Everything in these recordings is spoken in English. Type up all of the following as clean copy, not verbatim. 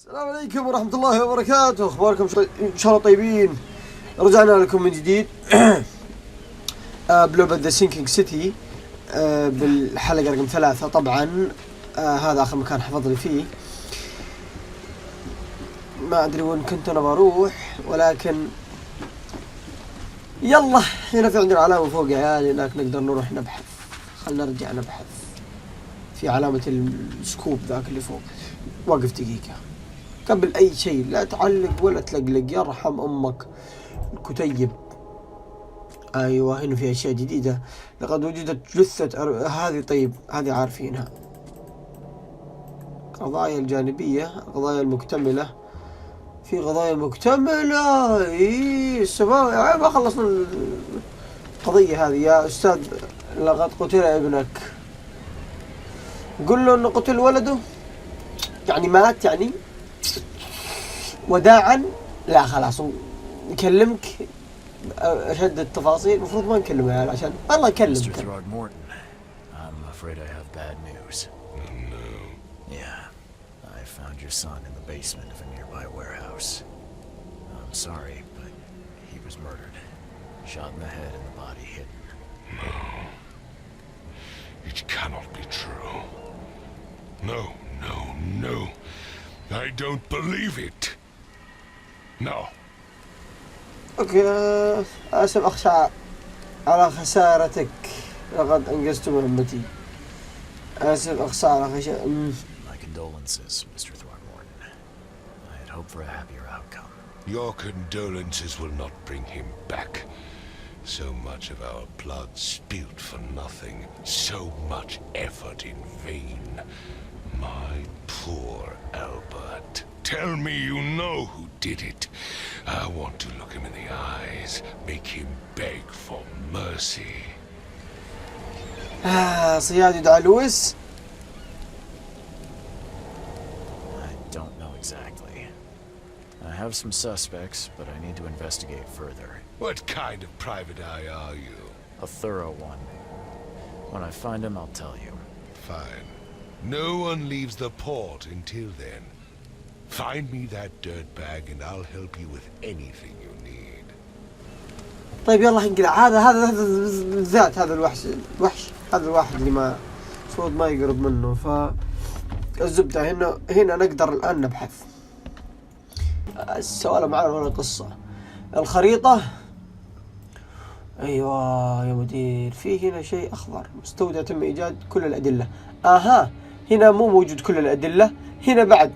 السلام عليكم ورحمة الله وبركاته. اخباركم ان شاء الله طيبين. رجعنا لكم من جديد بلعبة ذا سينكينج سيتي بالحلقة رقم 3. طبعا هذا اخر مكان حفظ لي فيه. ما ادري وين كنت انا بروح، ولكن يلا هنا في عندنا علامة فوق يا عيالي، هناك نقدر نروح نبحث. خلنا نرجع نبحث في علامة السكوب ذاك اللي فوق. وقف دقيقة قبل أي شيء، لا تعلق ولا تلقلق، يرحم أمك. الكتيب، أيوة هنا في أشياء جديدة. لقد وجدت جثة هذه. طيب هذه عارفينها. قضايا الجانبية، القضايا المكتملة. في قضايا مكتملة. إيه السماء ما خلصنا القضية هذه يا أستاذ. لقد قتل ابنك. قل له أنه قتل ولده، يعني مات يعني وداعا. لا خلاص نكلمك أشد التفاصيل. المفروض ما نكلمه يعني عشان الله يكلم. I'm afraid I have bad news. No. Yeah, I found your son in the basement of a nearby warehouse. I'm sorry, but he was murdered. Shot in the head and the body hidden. No. It cannot be true. No, no, no. I don't believe it. No. اوكي اسف اخشى على خسارتك. لقد انجزت مهمتي. اسف اخشى على خسارتك. My condolences, Mr. Throckmorton. I had hoped for a happier outcome. Your condolences will not bring him back. So much of our blood spilled for nothing. So much effort in vain. My poor Albert. Tell me you know who did it. I want to look him in the eyes. Make him beg for mercy. صياد يدعى لويس. I don't know exactly. I have some suspects, but I need to investigate further. What kind of private eye are you? A thorough one. When I find him, I'll tell you. Fine. No one leaves the port until then. Find me that dirtbag and I'll help you with anything you need. طيب يلا انقلع. هذا بالذات هذا الوحش هذا الواحد اللي ما المفروض ما يقرب منه. فالزبدة هنا نقدر الآن نبحث. السؤال معنا ولا قصة. الخريطة. ايوه يا مدير، في هنا شيء اخضر. مستودع تم ايجاد كل الادلة. اها هنا مو موجود كل الادلة، هنا بعد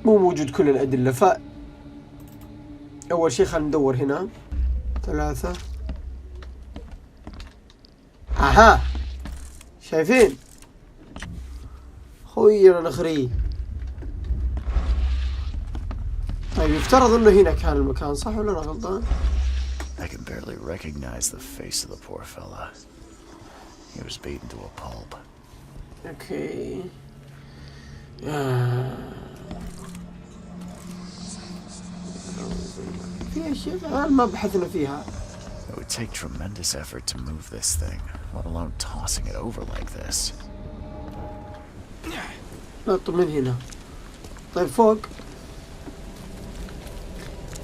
مو موجود كل الادلة. اول شيء خلينا ندور هنا. 3. اها شايفين خوينا نخري. طيب يفترض انه هنا كان المكان، صح ولا انا غلطان؟ I can barely recognize the face of the poor fella. He was beaten to a pulp. اوكي. في اشياء ما بحثنا فيها. It would take tremendous effort to move this thing, let alone tossing it over like this. نط من هنا. طيب فوق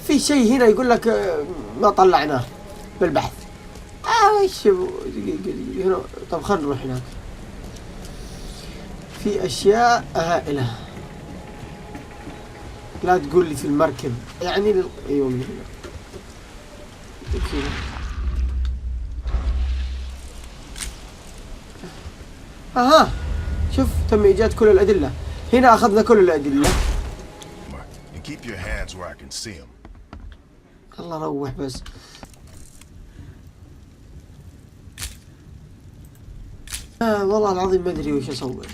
في شيء هنا يقول لك ما طلعناه بالبحث. وش دقيقة هنا. طب خلنا نروح هناك. في اشياء هائلة. لا تقول لي في المركب يعني ايوه من هنا. اها شوف تم ايجاد كل الادلة. هنا اخذنا كل الادلة. Keep your hands where I can see them. الله روح بس. والله العظيم ما ادري وش اسوي.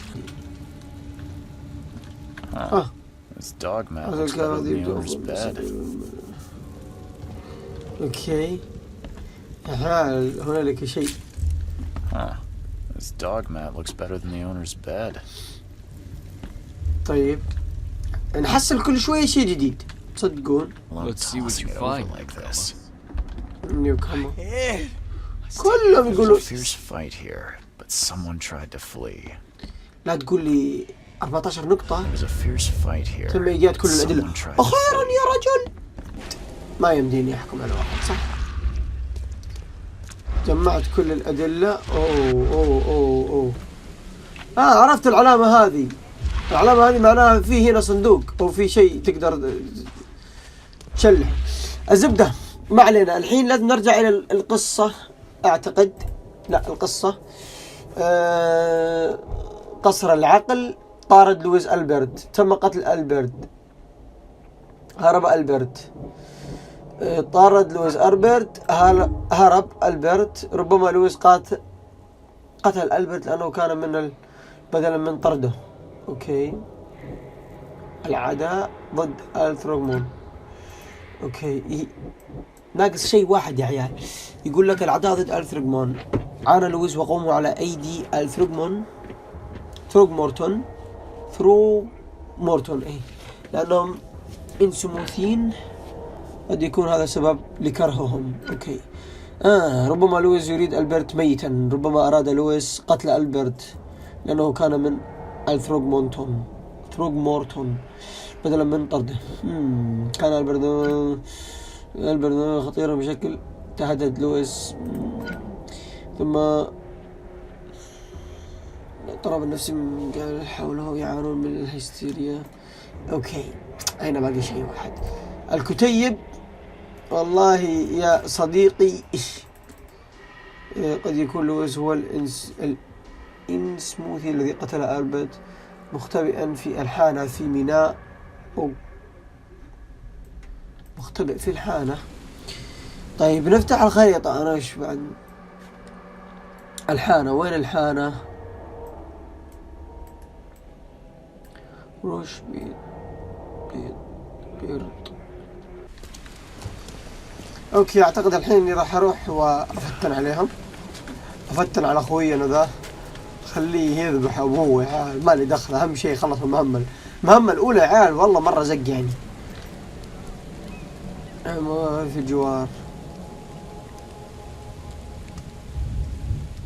This dog mat looks better than the owner's bed. اوكي. هنالك شيء. This dog mat looks better than the owner's bed. طيب نحصل كل شوية شيء جديد تصدقون. Let's see what you find like this. نيوكامر كلهم يقولوا There's a fierce fight here, but someone tried to flee. لا تقول لي 14 نقطة. There was a fierce fight here. ثم إيجاد كل الأدلة. Someone tried to أخيرا fight. يا رجل. ما يمديني أحكم على واحد صح. جمعت كل الأدلة. أوه. عرفت العلامة هذه. العلامة هذه معناها في هنا صندوق أو في شيء تقدر تشلح. الزبدة ما علينا. الحين لازم نرجع إلى القصة أعتقد. لا القصة قصر العقل. طارد لويس ألبرت. تم قتل ألبرت. هرب ألبرت. طارد لويس ألبرت. هرب ألبرت. ربما لويس قتل ألبرت لأنه كان من بدلا من طرده. أوكي. العداء ضد الثروغمون. أوكي. ناقص شيء واحد يا عيال. يقول لك العداء ضد الثروغمون. عانى لويس وقوموا على أيدي ثروغمورتون إيه لأنهم إنسموثين. قد يكون هذا سبب لكرههم. أوكي. ربما لويس يريد ألبرت ميتا. ربما أراد لويس قتل ألبرت لأنه كان من ثروغمورتون بدلا من طرده. كان ألبرت خطيرا بشكل تهدد لويس. ثم اضطراب النفسي من قال حوله يعانون من الهستيريا. أوكي. أين باقي شيء واحد. الكتيب. والله يا صديقي قد يكون لويس هو الإنسموثي الذي قتل ألبرت مختبئا في الحانة في ميناء أو مختبئ في الحانة. طيب نفتح الخريطة. أنا إيش بعد الحانة. وين الحانة؟ روش بيرد. اوكي اعتقد الحين اني راح اروح وافتن عليهم. افتن على اخوي انا ذا. خليه يذبح ابوه يا عيال. مالي دخل. اهم شيء خلص المهمة الاولى يا عيال. والله مرة زق يعني. في الجوار.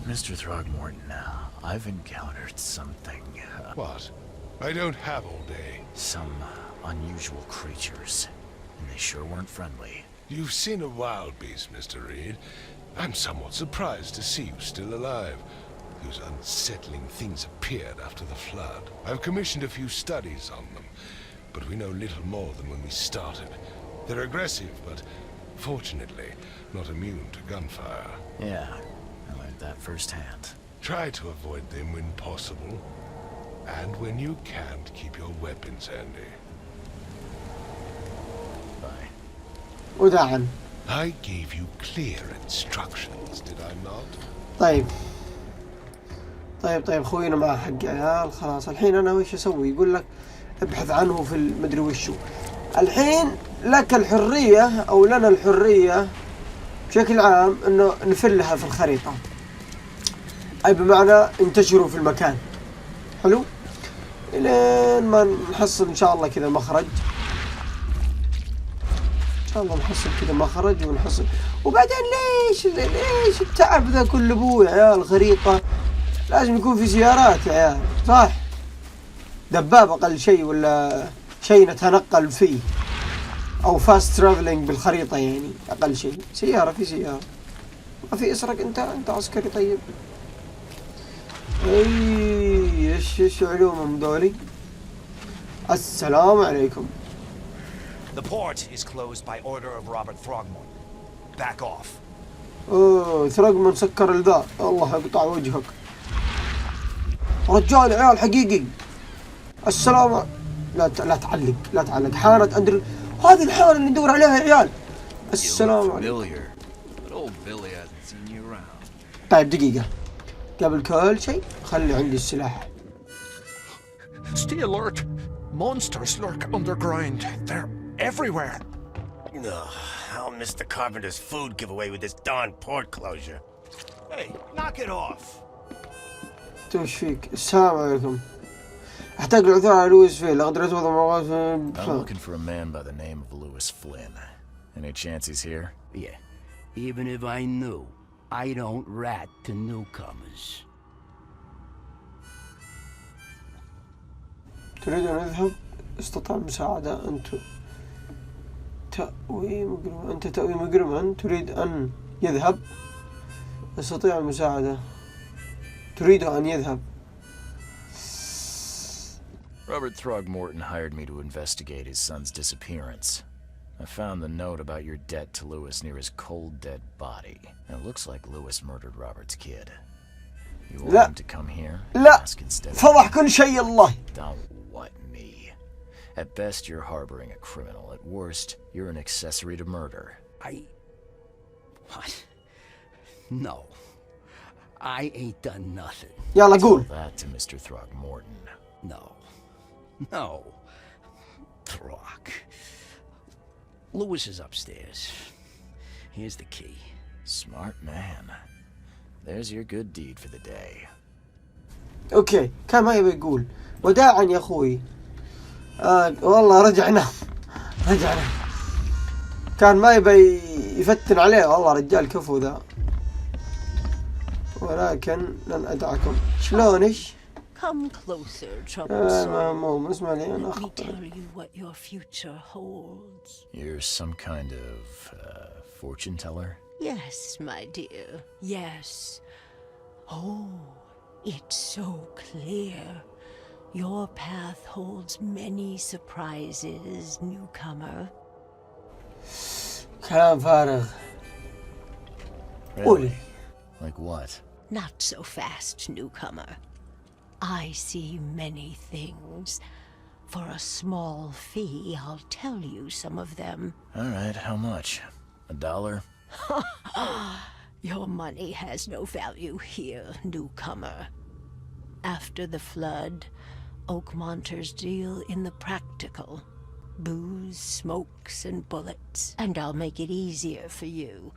Mr. Throgmorton, I've encountered something. What? I don't have all day. Some unusual creatures. And they sure weren't friendly. You've seen a wild beast, Mr. Reed. I'm somewhat surprised to see you still alive. Those unsettling things appeared after the flood. I've commissioned a few studies on them, but we know little more than when we started. They're aggressive, but fortunately not immune to gunfire. Yeah, I learned that firsthand. Try to avoid them when possible. And when you can't, keep your weapons handy. Bye. وداعا. I gave you clear instructions, did I not? طيب خوينا مع حق عيال. خلاص الحين انا وش اسوي؟ يقول لك ابحث عنه في المدري وشو. الحين لك الحرية او لنا الحرية بشكل عام انه نفلها في الخريطة. اي بمعنى انتشروا في المكان. حلو. لين ما نحصل ان شاء الله كذا مخرج. ان شاء الله نحصل كذا مخرج ونحصل. وبعدين ليش التعب ذا كل ابوه يا عيال. خريطة لازم يكون في سيارات يا عيال صح. دباب اقل شيء ولا شيء نتنقل فيه او فاست ترافلينج بالخريطة يعني اقل شيء. سيارة في سيارة. ما في اسرق. انت عسكري طيب. ايش علومهم دولي. السلام عليكم. The port is closed by order of Robert Throgmorton. Back off. ثروغمون سكر الذا. الله يقطع وجهك. رجال عيال حقيقي. السلام. لا تعلق. حانة أندرو. هذه الحانة اللي ندور عليها يا عيال. السلام عليكم. طيب دقيقة. قبل كل شيء خلي عندي السلاح. Stay alert. Monsters lurk underground. They're everywhere. I'll miss the carpenter's food giveaway with this darn port closure. Hey, knock it off. توش فيك. السلام عليكم. احتاج العثور على لويس فيل. I'm looking for a man by the name of Lewis Flynn. Any chance he's here? Yeah. Even if I knew, I don't rat to newcomers. تريد أن يذهب؟ استطاع المساعدة. أنت تأوي مجرما. أنت تأوي مجرما. تريد أن يذهب. يستطيع المساعدة. تريد أن يذهب. Robert Throgmorton hired me to investigate his son's disappearance. I found the note about your debt to Lewis near his cold, dead body. And it looks like Lewis murdered Robert's kid. You want him to come here? لا. Ask instead. فضح كل شيء الله. Don't what me. At best, you're harboring a criminal. At worst, you're an accessory to murder. What? No. I ain't done nothing. يلا قول. Tell that to Mr. Throgmorton. No. Throg. Lewis is upstairs. Here's the key. Smart man. There's your good deed for the day. اوكي كان ما يبي يقول وداعا يا اخوي. والله رجعنا. كان ما يبي يفتن عليه والله رجال كفو ذا. ولكن لن ادعكم. شلونش؟ Come closer, troublesome. مو اسمع لي انا Let me اخطر. tell you what your future holds. You're some kind of fortune teller? Yes, my dear. Yes. Oh, it's so clear. Your path holds many surprises, newcomer. كلام فارغ. قولي. Like what? Not so fast, newcomer. I see many things. For a small fee, I'll tell you some of them. All right, how much? $1? Your money has no value here, newcomer. After the flood, Oakmonters deal in the practical. Booze, smokes, and bullets. And I'll make it easier for you.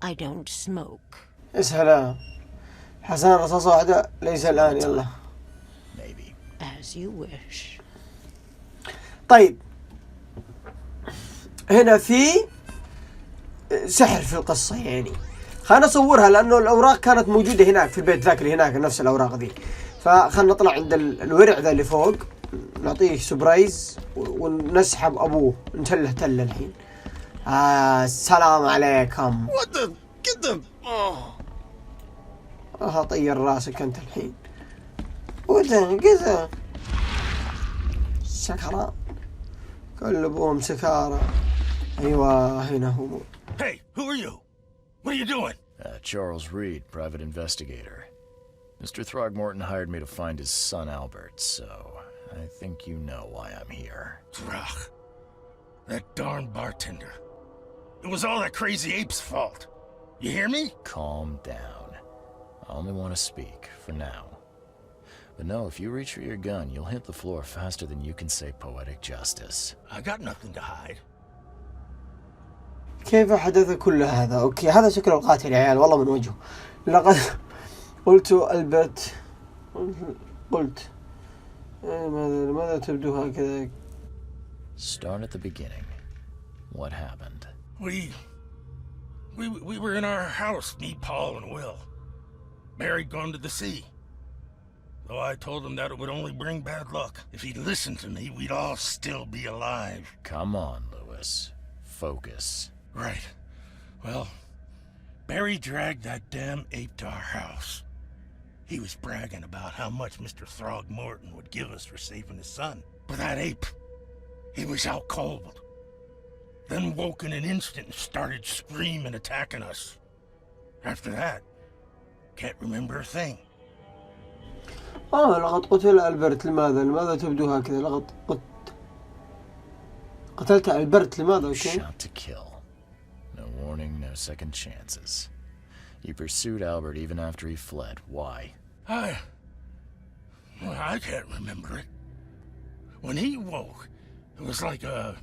I don't smoke. اسهل. حسن رصاص واحدة ليس الآن يلا. Maybe. As you wish. طيب هنا في سحر في القصة يعني. خلنا نصورها لأنه الأوراق كانت موجودة هناك في البيت ذاك اللي هناك نفس الأوراق ذي. فخلنا نطلع عند الورع ذا اللي فوق نعطيه سبرايز ونسحب أبوه نتله تله الحين. السلام عليكم. What the? Get them! طير راسك أنت الحين. وده كذا سكران كل أبوهم سكارى. أيوة هنا هو. Hey, who are you? What are you doing? Charles Reed, private investigator. Mr. Throgmorton hired me to find his son Albert, so I think you know why I'm here. Throg. That darn bartender. It was all that crazy ape's fault. You hear me? Calm down. I only want to speak, for now. But no, if you reach for your gun, you'll hit the floor faster than you can say poetic justice. I got nothing to hide. كيف حدث كل هذا؟ أوكي هذا شكله القاتل يا عيال والله من وجهه. لقد قلت ألبرت قلت لماذا تبدو هكذا؟ Start at the beginning. What happened? We were in our house, me, Paul, and Will. Mary'd gone to the sea. Though I told him that it would only bring bad luck. If he'd listened to me, we'd all still be alive. Come on, Lewis. Focus. Right. Well, Barry dragged that damn ape to our house. He was bragging about how much Mr. Throgmorton would give us for saving his son. But that ape, he was out cold. Then woke in an instant and started screaming, attacking us. After that, can't remember a thing. لقد قتل ألبرت. لماذا تبدو هكذا؟ لقد قتلت ألبرت. لماذا؟ Shot to kill. No warning, no second chances. You pursued Albert even after he fled. Why? I can't remember it. When he woke, it was like a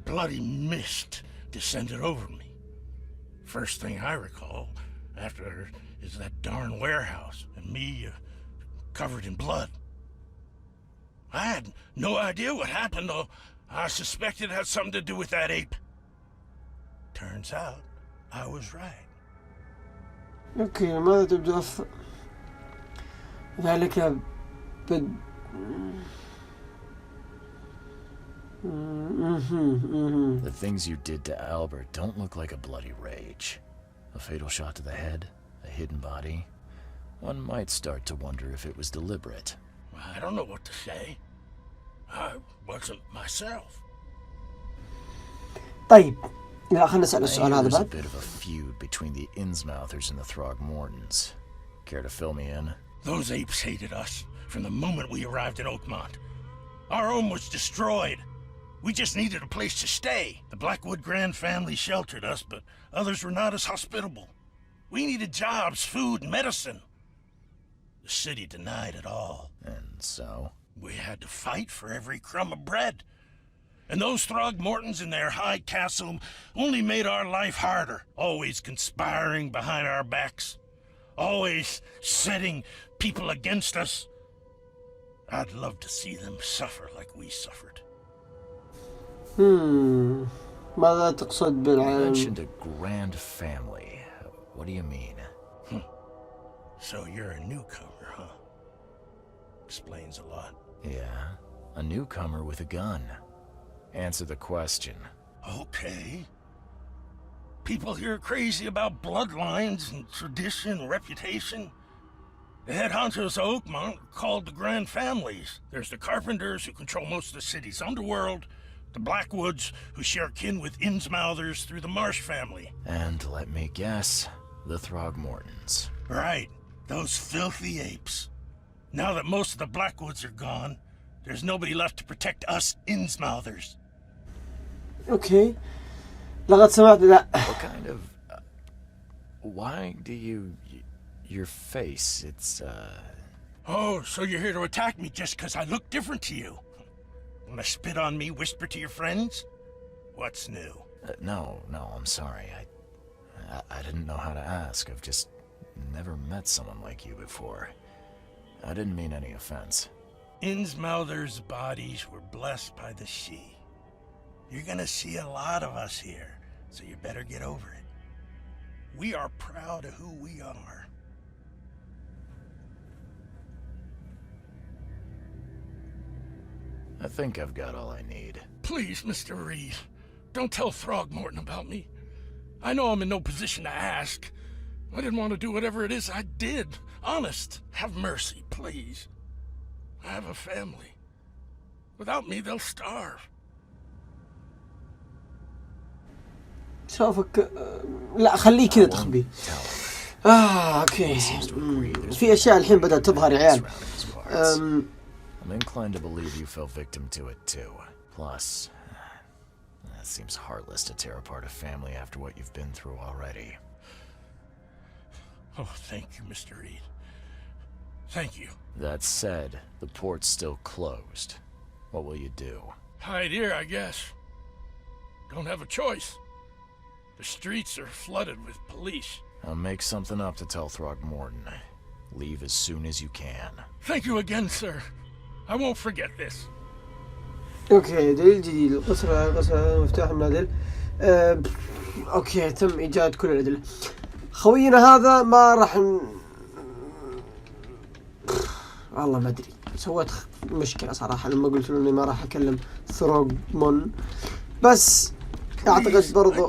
bloody mist descended over me. First thing I recall after is that darn warehouse and me covered in blood. I had no idea what happened, though. I suspected it had something to do with that ape. Turns out, I was right. أوكي ماذا تبدو ذلك The things you did to Albert don't look like a bloody rage. A fatal shot to the head, a hidden body. One might start to wonder if it was deliberate. I don't know what to say. I wasn't myself. طيب لا خلنا نسأل السؤال هذا There's a بعد. bit of a feud between the Innsmouthers and the Throgmortons. Care to fill me in? Those apes hated us from the moment we arrived in Oakmont. Our home was destroyed. We just needed a place to stay. The Blackwood Grand family sheltered us, but others were not as hospitable. We needed jobs, food, and medicine. The city denied it all. And so? We had to fight for every crumb of bread. And those Throgmortons in their high castle only made our life harder, always conspiring behind our backs, always setting people against us. I'd love to see them suffer like we suffered. ماذا تقصد You بالعالم؟ mentioned a grand family. What do you mean? So you're a newcomer, huh? Explains a lot. Yeah, a newcomer with a gun. Answer the question. Okay. People here are crazy about bloodlines and tradition and reputation. The head honchos of Oakmont are called the Grand Families. There's the Carpenters, who control most of the city's underworld, the Blackwoods, who share kin with Innsmouthers through the Marsh family. And let me guess, the Throgmortons. Right, those filthy apes. Now that most of the Blackwoods are gone, there's nobody left to protect us Innsmouthers. اوكي لقد سمعت لا. What kind of... why do you... your face, it's, Oh, so you're here to attack me just because I look different to you? Wanna spit on me, whisper to your friends? What's new? no, I'm sorry. I didn't know how to ask. I've just never met someone like you before. I didn't mean any offense. Innsmouthers' bodies were blessed by the sea. You're gonna see a lot of us here, so you better get over it. We are proud of who we are. I think I've got all I need. Please, Mr. Reed, don't tell Throgmorton about me. I know I'm in no position to ask. I didn't want to do whatever it is I did. Honest, have mercy, please. I have a family. Without me, they'll starve. سوفك لا خليه كذا تخبي. اوكي في اشياء الحين بدأت تظهر يا عيال. I'm inclined to believe you fell victim to it too. Plus, it seems heartless to tear apart a family after what you've been through already. Oh, thank you, Mr. Reed. Thank you. That said, the port's still closed. What will you do? Hide here, I guess. Don't have a choice. The streets are flooded with police. I'll make something up to tell Throgmorton. Leave as soon as you can. Thank you again, sir. I won't forget this. اوكي دليل جديد القصر مفتاح النادل. اوكي تم ايجاد كل الادله. خوينا هذا ما راح والله ما ادري سويت مشكله صراحه لما قلت له اني ما راح اكلم ثروغمون بس اعتقد برضو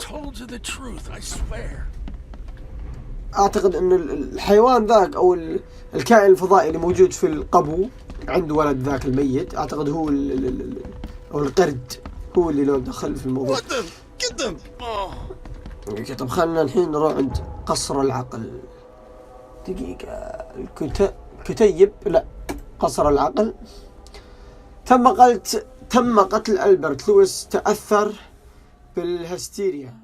اعتقد ان الحيوان ذاك او الكائن الفضائي اللي موجود في القبو عنده ولد ذاك الميت اعتقد هو او القرد هو اللي له دخل في الموضوع. قدم طب خلنا الحين نروح عند قصر العقل. دقيقة الكتيب لا قصر العقل. تم قتل ألبرت لويس تأثر بالهستيريا.